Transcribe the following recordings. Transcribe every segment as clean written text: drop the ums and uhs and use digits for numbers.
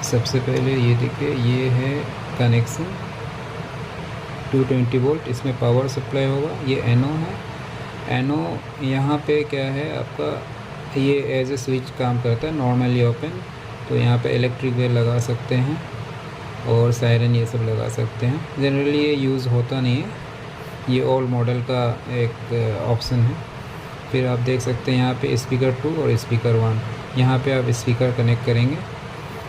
सबसे पहले ये देखिए, ये है कनेक्शन 220 वोल्ट, इसमें पावर सप्लाई होगा। ये एनो है। एनो यहाँ पे क्या है आपका, ये एज ए स्विच काम करता है, नॉर्मली ओपन। तो यहाँ पे इलेक्ट्रिक वेल लगा सकते हैं और सायरन ये सब लगा सकते हैं। जनरली ये यूज़ होता नहीं है, ये ओल्ड मॉडल का एक ऑप्शन है। फिर आप देख सकते हैं यहाँ पे स्पीकर 2 और स्पीकर 1। यहाँ पे आप स्पीकर कनेक्ट करेंगे,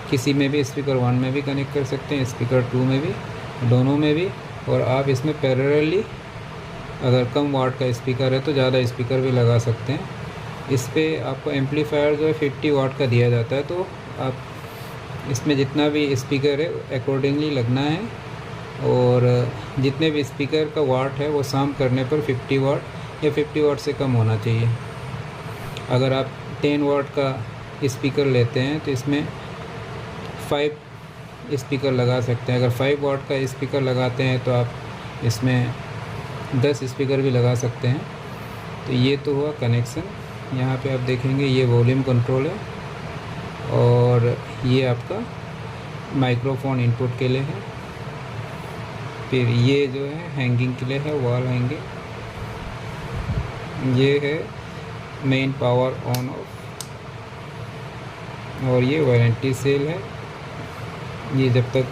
किसी में भी स्पीकर 1 में भी कनेक्ट कर सकते हैं, स्पीकर 2 में भी, दोनों में भी। और आप इसमें पैरेलली अगर कम वाट का स्पीकर है तो ज़्यादा स्पीकर भी लगा सकते हैं। इस पर आपको एम्पलीफायर जो है 50 वाट का दिया जाता है, तो आप इसमें जितना भी स्पीकर है अकॉर्डिंगली लगना है। और जितने भी स्पीकर का वाट है वो सम करने पर 50 वाट या 50 वाट से कम होना चाहिए। अगर आप 10 वाट का स्पीकर लेते हैं तो इसमें 5 स्पीकर लगा सकते हैं। अगर 5 वाट का स्पीकर लगाते हैं तो आप इसमें 10 स्पीकर भी लगा सकते हैं। तो ये तो हुआ कनेक्शन। यहाँ पे आप देखेंगे ये वॉल्यूम कंट्रोल है और ये आपका माइक्रोफोन इनपुट के लिए है। फिर ये जो है हैंगिंग के लिए है, वॉल हैंगिंग। ये है मेन पावर ऑन ऑफ, और ये वारंटी सेल है। ये जब तक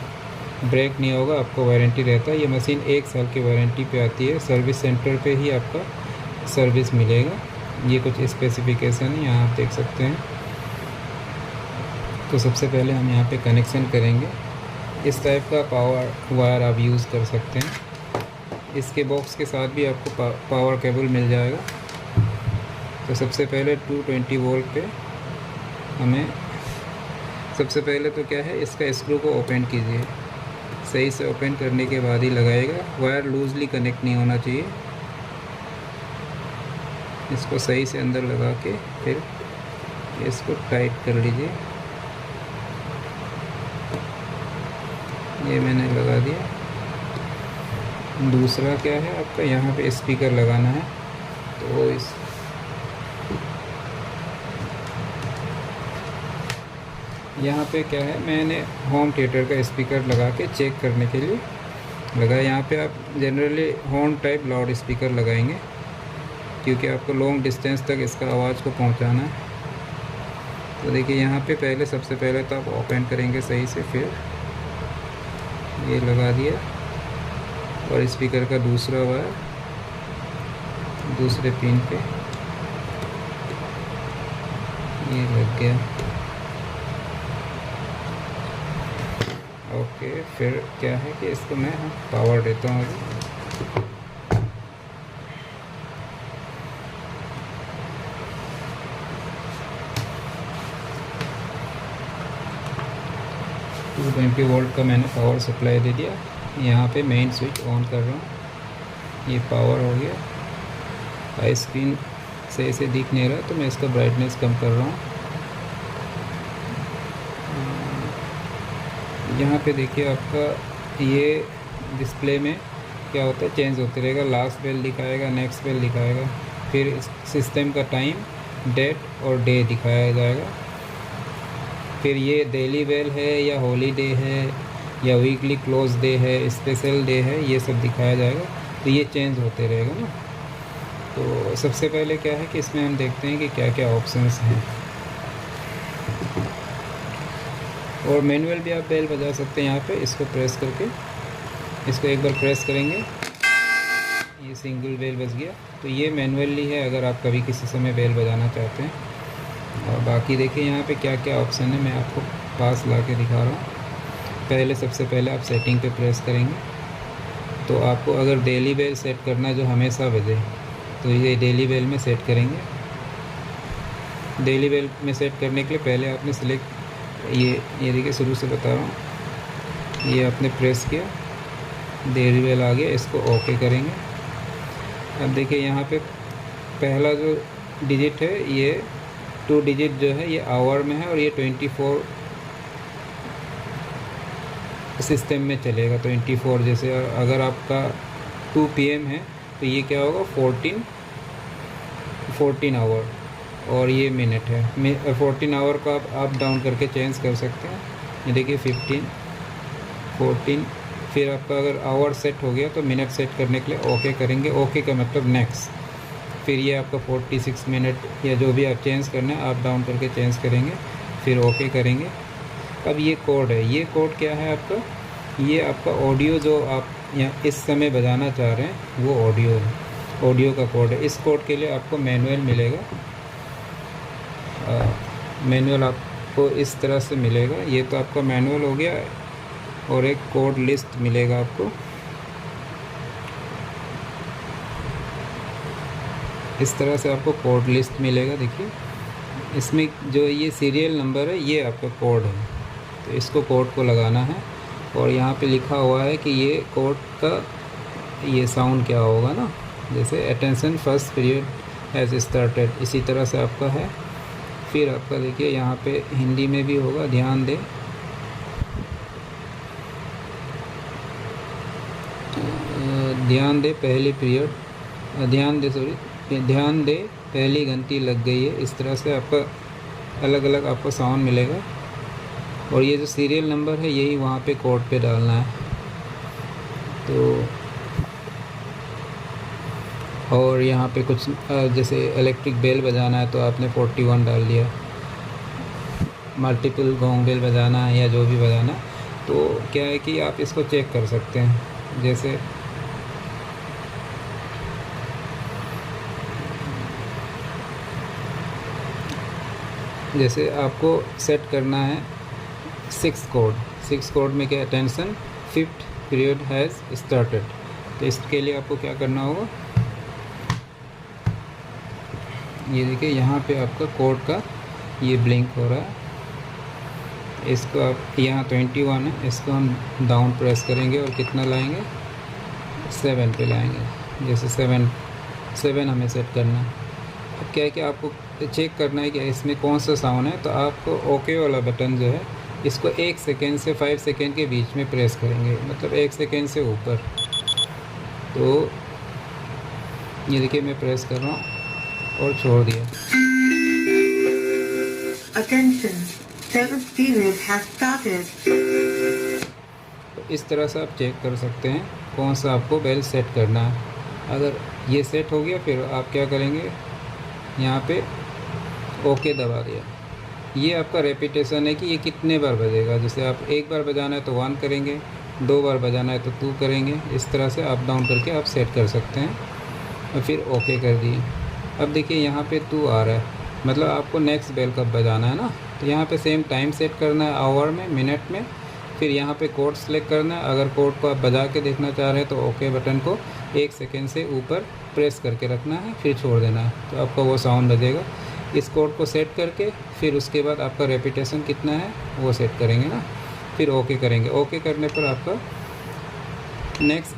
ब्रेक नहीं होगा आपको वारंटी रहता है। ये मशीन 1 साल की वारंटी पे आती है। सर्विस सेंटर पे ही आपका सर्विस मिलेगा। ये कुछ स्पेसिफिकेशन है, यहाँ आप देख सकते हैं। तो सबसे पहले हम यहाँ पे कनेक्शन करेंगे। इस टाइप का पावर वायर आप यूज़ कर सकते हैं। इसके बॉक्स के साथ भी आपको पावर केबल मिल जाएगा। तो सबसे पहले 220 वोल्ट पे हमें, सबसे पहले तो क्या है, इसका स्क्रू को ओपन कीजिए। सही से ओपन करने के बाद ही लगाएगा। वायर लूजली कनेक्ट नहीं होना चाहिए। इसको सही से अंदर लगा के फिर इसको टाइट कर लीजिए। ये मैंने लगा दिया। दूसरा क्या है आपका, यहाँ पे स्पीकर लगाना है। तो इस यहाँ पे क्या है, मैंने होम थिएटर का स्पीकर लगा के चेक करने के लिए लगाया। यहाँ पे आप generally horn type loud speaker लगाएंगे क्योंकि आपको लॉन्ग डिस्टेंस तक इसका आवाज़ को पहुँचाना है। तो देखिए यहाँ पे पहले, सबसे पहले तो आप ओपन करेंगे सही से, फिर ये लगा दिया। और स्पीकर का दूसरा वायर दूसरे पिन पे ये लग गया। ओके, फिर क्या है कि इसको मैं पावर देता हूँ अभी। टू 20 वोल्ट का मैंने पावर सप्लाई दे दिया। यहाँ पे मेन स्विच ऑन कर रहा हूँ। ये पावर हो गया। हाई स्क्रीन सही से दिख नहीं रहा तो मैं इसका ब्राइटनेस कम कर रहा हूँ। यहाँ पे देखिए आपका ये डिस्प्ले में क्या होता है, चेंज होते रहेगा। लास्ट बेल दिखाएगा, नेक्स्ट बेल दिखाएगा, फिर सिस्टम का टाइम, डेट और डे दिखाया जाएगा। फिर ये डेली बेल है या हॉलीडे है या वीकली क्लोज डे है, स्पेशल डे है, ये सब दिखाया जाएगा। तो ये चेंज होते रहेगा ना। तो सबसे पहले क्या है कि इसमें हम देखते हैं कि क्या क्या ऑप्शंस हैं। और मैनुअल भी आप बेल बजा सकते हैं। यहाँ पे इसको प्रेस करके, इसको एक बार प्रेस करेंगे, ये सिंगल बेल बज गया। तो ये मैनुअली है अगर आप कभी किसी समय बेल बजाना चाहते हैं। और बाकी देखिए यहाँ पे क्या क्या ऑप्शन है, मैं आपको पास ला के दिखा रहा हूँ। पहले सबसे पहले आप सेटिंग पे प्रेस करेंगे तो आपको अगर डेली बेल सेट करना जो हमेशा बजे, तो ये डेली बेल में सेट करेंगे। डेली बेल में सेट करने के लिए पहले आपने सिलेक्ट, ये देखिए शुरू से बता रहा हूँ, ये आपने प्रेस किया, डेली बेल आ गया, इसको ओके करेंगे। अब देखिए यहाँ पे पहला जो डिजिट है, ये 2 डिजिट जो है ये आवर में है और ये 24 सिस्टम में चलेगा। 24 जैसे अगर आपका 2 PM है तो ये क्या होगा, 14 आवर, और ये मिनट है। 14 आवर को आप अप डाउन करके चेंज कर सकते हैं। ये देखिए 15, 14, फिर आपका अगर आवर सेट हो गया तो मिनट सेट करने के लिए ओके करेंगे। ओके का मतलब नेक्स्ट। फिर ये आपका 46 मिनट या जो भी आप चेंज करना है अप डाउन करके चेंज करेंगे, फिर ओके करेंगे। अब ये कोड है, ये कोड क्या है आपका, ये आपका ऑडियो जो आप यहाँ इस समय बजाना चाह रहे हैं वो ऑडियो है, ऑडियो का कोड है। इस कोड के लिए आपको मैनुअल मिलेगा, मैनुअल आपको इस तरह से मिलेगा। ये तो आपका मैनुअल हो गया और एक कोड लिस्ट मिलेगा आपको इस तरह से, आपको कोड लिस्ट मिलेगा। देखिए इसमें जो ये सीरियल नंबर है ये आपका कोड है, तो इसको कोड को लगाना है और यहाँ पे लिखा हुआ है कि ये कोड का ये साउंड क्या होगा ना, जैसे attention first period has started, इसी तरह से आपका है। फिर आपका देखिए यहाँ पे हिंदी में भी होगा, ध्यान दें। ध्यान दे पहली पीरियड, ध्यान दे पहली घंटी लग गई है। इस तरह से आपका अलग अलग आपको साउंड मिलेगा और ये जो सीरियल नंबर है यही वहाँ पे कोड पे डालना है। तो और यहाँ पे कुछ जैसे इलेक्ट्रिक बेल बजाना है तो आपने 41 डाल दिया, मल्टीपल गोंग बेल बजाना है या जो भी बजाना है तो क्या है कि आप इसको चेक कर सकते हैं। जैसे आपको सेट करना है 6 कोड में क्या, attention fifth period has started. तो इसके लिए आपको क्या करना होगा, ये देखिए यहाँ पे आपका कोड का ये ब्लिंक हो रहा है, इसको आप यहाँ 21 है, इसको हम डाउन प्रेस करेंगे और कितना लाएंगे 7 पे लाएंगे। जैसे 7 हमें सेट करना है। अब क्या है कि आपको चेक करना है कि इसमें कौन सा साउंड है, तो आपको ओके वाला बटन जो है इसको 1 सेकेंड से 5 सेकेंड के बीच में प्रेस करेंगे, मतलब 1 सेकेंड से ऊपर। तो ये देखिए मैं प्रेस कर रहा हूँ और छोड़ दिया। Attention, 7th period has started. तो इस तरह से आप चेक कर सकते हैं कौन सा आपको बेल सेट करना है। अगर ये सेट हो गया फिर आप क्या करेंगे, यहाँ पे ओके दबा दिया। ये आपका रेपिटेशन है कि ये कितने बार बजेगा। जैसे आप एक बार बजाना है तो 1 करेंगे, 2 बार बजाना है तो 2 करेंगे। इस तरह से अप डाउन करके आप सेट कर सकते हैं और फिर ओके कर दिए। अब देखिए यहाँ पे 2 आ रहा है, मतलब आपको नेक्स्ट बेल कब बजाना है ना, तो यहाँ पे सेम टाइम सेट करना है, आवर में, मिनट में। फिर यहाँ पे कोड सेलेक्ट करना है। अगर कोड को आप बजा के देखना चाह रहे हैं तो ओके बटन को 1 सेकेंड से ऊपर प्रेस करके रखना है, फिर छोड़ देना है, तो आपका वो साउंड बजेगा। इस कोड को सेट करके फिर उसके बाद आपका रेपिटेशन कितना है वो सेट करेंगे ना, फिर ओके करेंगे। ओके करने पर आपका नेक्स्ट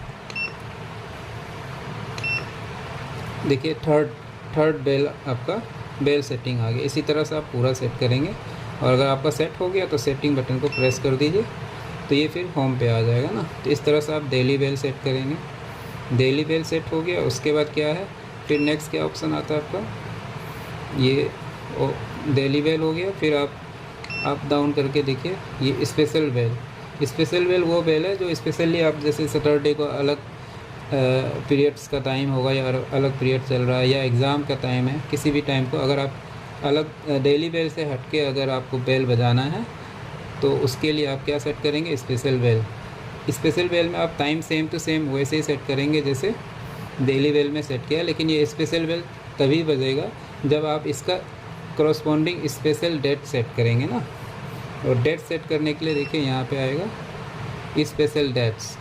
देखिए थर्ड बेल, आपका बेल सेटिंग आ गया। इसी तरह से आप पूरा सेट करेंगे और अगर आपका सेट हो गया तो सेटिंग बटन को प्रेस कर दीजिए, तो ये फिर होम पे आ जाएगा ना। तो इस तरह से आप डेली बेल सेट करेंगे। डेली बेल सेट हो गया, उसके बाद क्या है, फिर नेक्स्ट क्या ऑप्शन आता है आपका, ये डेली बेल हो गया। फिर आप अप डाउन करके देखिए ये स्पेशल बेल वो बेल है जो स्पेशली आप जैसे सैटरडे को अलग पीरियड्स का टाइम होगा या अलग पीरियड चल रहा है या एग्ज़ाम का टाइम है, किसी भी टाइम को अगर आप अलग डेली बेल से हटके अगर आपको बेल बजाना है तो उसके लिए आप क्या सेट करेंगे, स्पेशल बेल में आप टाइम सेम टू सेम वैसे ही सेट करेंगे जैसे डेली बेल में सेट किया, लेकिन ये स्पेशल बेल तभी बजेगा जब आप इसका करस्पॉन्डिंग स्पेशल डेट सेट करेंगे ना। और डेट सेट करने के लिए देखिए यहाँ पे आएगा स्पेशल डेट्स,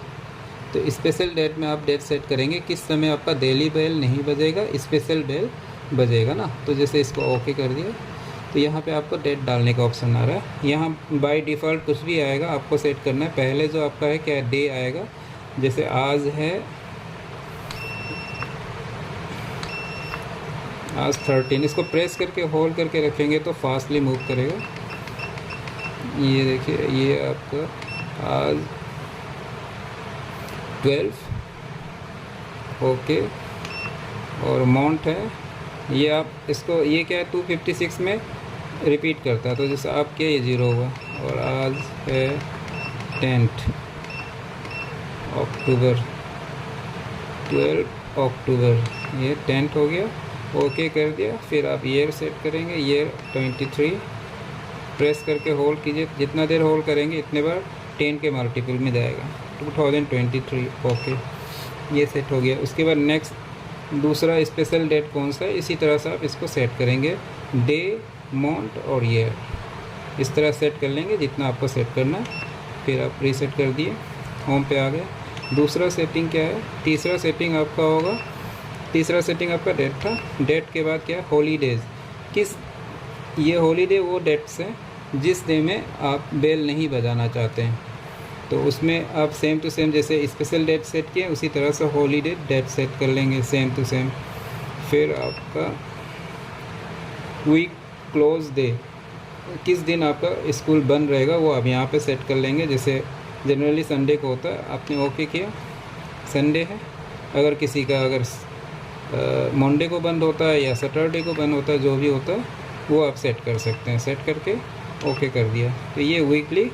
तो स्पेशल डेट में आप डेट सेट करेंगे किस समय आपका डेली बेल नहीं बजेगा, स्पेशल बेल बजेगा ना। तो जैसे इसको ओके कर दिया तो यहाँ पे आपको डेट डालने का ऑप्शन आ रहा है। यहाँ बाय डिफ़ॉल्ट कुछ भी आएगा, आपको सेट करना है। पहले जो आपका है क्या डे आएगा, जैसे आज है आज 13, इसको प्रेस करके होल्ड करके रखेंगे तो फास्टली मूव करेगा। ये देखिए ये आपका आज 12 ओके और अमाउंट है ये, आप इसको ये क्या है 256 में रिपीट करता है, तो जैसे आप क्या ये 0 हुआ और आज है 10 अक्टूबर, 12 अक्टूबर, ये 10 हो गया। ओके कर दिया। फिर आप ईयर सेट करेंगे, ईयर 23 प्रेस करके होल्ड कीजिए, जितना देर होल्ड करेंगे इतने बार 10 के मल्टीपल में जाएगा, 2023। ओके, ये सेट हो गया। उसके बाद नेक्स्ट दूसरा स्पेशल डेट कौन सा है, इसी तरह से आप इसको सेट करेंगे, डे, मंथ और ईयर, इस तरह सेट कर लेंगे जितना आपको सेट करना है। फिर आप रीसेट कर दिए, होम पे आ गए। दूसरा सेटिंग क्या है, तीसरा सेटिंग आपका होगा, तीसरा सेटिंग आपका डेट था। डेट के बाद क्या है, हॉलीडेज़। किस, ये हॉलीडे वो डेट्स हैं जिस डे में आप बेल नहीं बजाना चाहते हैं, तो उसमें आप सेम टू सेम जैसे स्पेशल डेट सेट किए उसी तरह से हॉलीडे डेट सेट कर लेंगे सेम टू सेम। फिर आपका वीक क्लोज डे, किस दिन आपका स्कूल बंद रहेगा वो आप यहाँ पे सेट कर लेंगे। जैसे जनरली संडे को होता है, आपने ओके किया, संडे है। अगर किसी का अगर मंडे को बंद होता है या सैटरडे को बंद होता है, जो भी होता है वो आप सेट कर सकते हैं। सेट करके ओके कर दिया तो ये weekly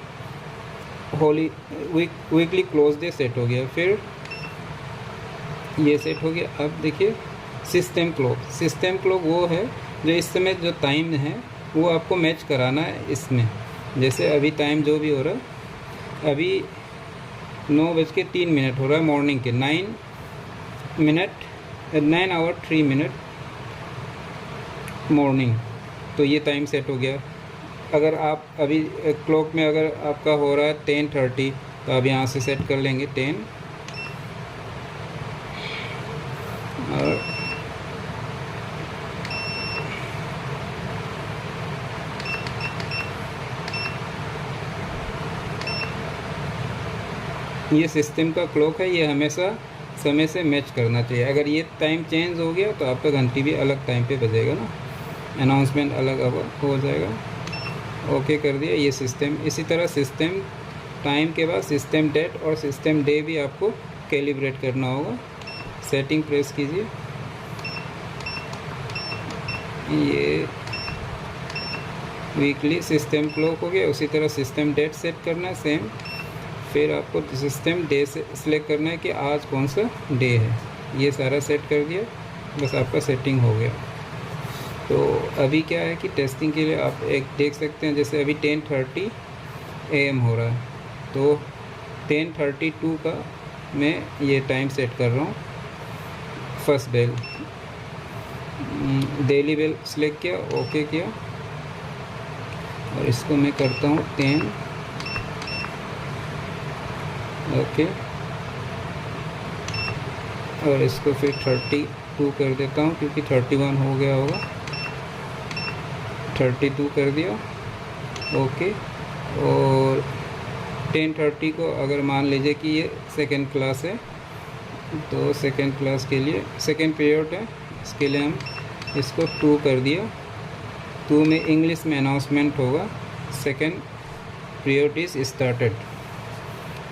weekly close day set हो गया। फिर ये सेट हो गया। अब देखिए सिस्टम क्लॉक, सिस्टम क्लॉक वो है जो इस समय जो टाइम है वो आपको मैच कराना है इसमें। जैसे अभी टाइम जो भी हो रहा है, अभी 9:03 हो रहा है मॉर्निंग के, 9 आवर 3 मिनट मॉर्निंग, तो ये टाइम सेट हो गया। अगर आप अभी क्लॉक में अगर आपका हो रहा है 10:30 तो आप यहाँ से सेट कर लेंगे 10 और ये सिस्टम का क्लॉक है, ये हमेशा समय से मैच करना चाहिए। अगर ये टाइम चेंज हो गया तो आपका घंटी भी अलग टाइम पे बजेगा ना, अनाउंसमेंट अलग हो जाएगा। ओके कर दिया ये सिस्टम। इसी तरह सिस्टम टाइम के बाद सिस्टम डेट और सिस्टम डे भी आपको कैलिब्रेट करना होगा। सेटिंग प्रेस कीजिए, ये वीकली सिस्टम क्लॉक हो गया। उसी तरह सिस्टम डेट सेट करना है सेम। फिर आपको सिस्टम डे से सिलेक्ट करना है कि आज कौन सा डे है, ये सारा सेट कर दिया, बस आपका सेटिंग हो गया। तो अभी क्या है कि टेस्टिंग के लिए आप एक देख सकते हैं, जैसे अभी 10:30 AM हो रहा है, तो 10:32 का मैं ये टाइम सेट कर रहा हूँ। First bell, daily bell select किया, ओके किया और इसको मैं करता हूँ 10, ओके, और इसको फिर 32 कर देता हूँ क्योंकि 31 हो गया होगा, 32 कर दिया, ओके। और 10:30 को अगर मान लीजिए कि ये सेकेंड क्लास है, तो सेकेंड क्लास के लिए सेकेंड पीरियड है, इसके लिए हम इसको 2 कर दिया। 2 में इंग्लिश में अनाउंसमेंट होगा, सेकेंड पीरियड इज़ स्टार्टेड।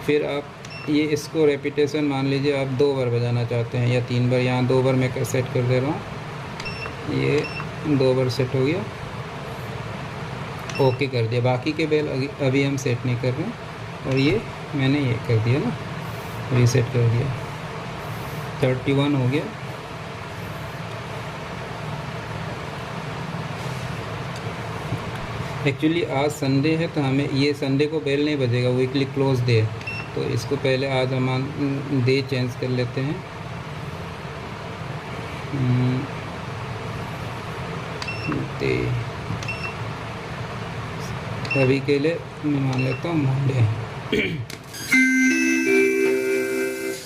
फिर आप ये इसको रेपिटेशन मान लीजिए आप 2 बार बजाना चाहते हैं या 3 बार, यहाँ 2 बार मैं सेट कर दे रहा हूँ, ये 2 बार सेट हो गया, ओके कर दिया। बाकी के बेल अभी हम सेट नहीं कर रहे हैं और ये मैंने ये कर दिया ना, रीसेट कर दिया, 31 हो गया। एक्चुअली आज संडे है तो हमें ये संडे को बेल नहीं बजेगा, वीकली क्लोज डे है, तो इसको पहले आज हम डे चेंज कर लेते हैं। डे अभी के लिए मैं मान लेता हूँ मंडे।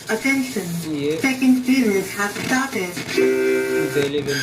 Attention, ये second period has started. Daily bell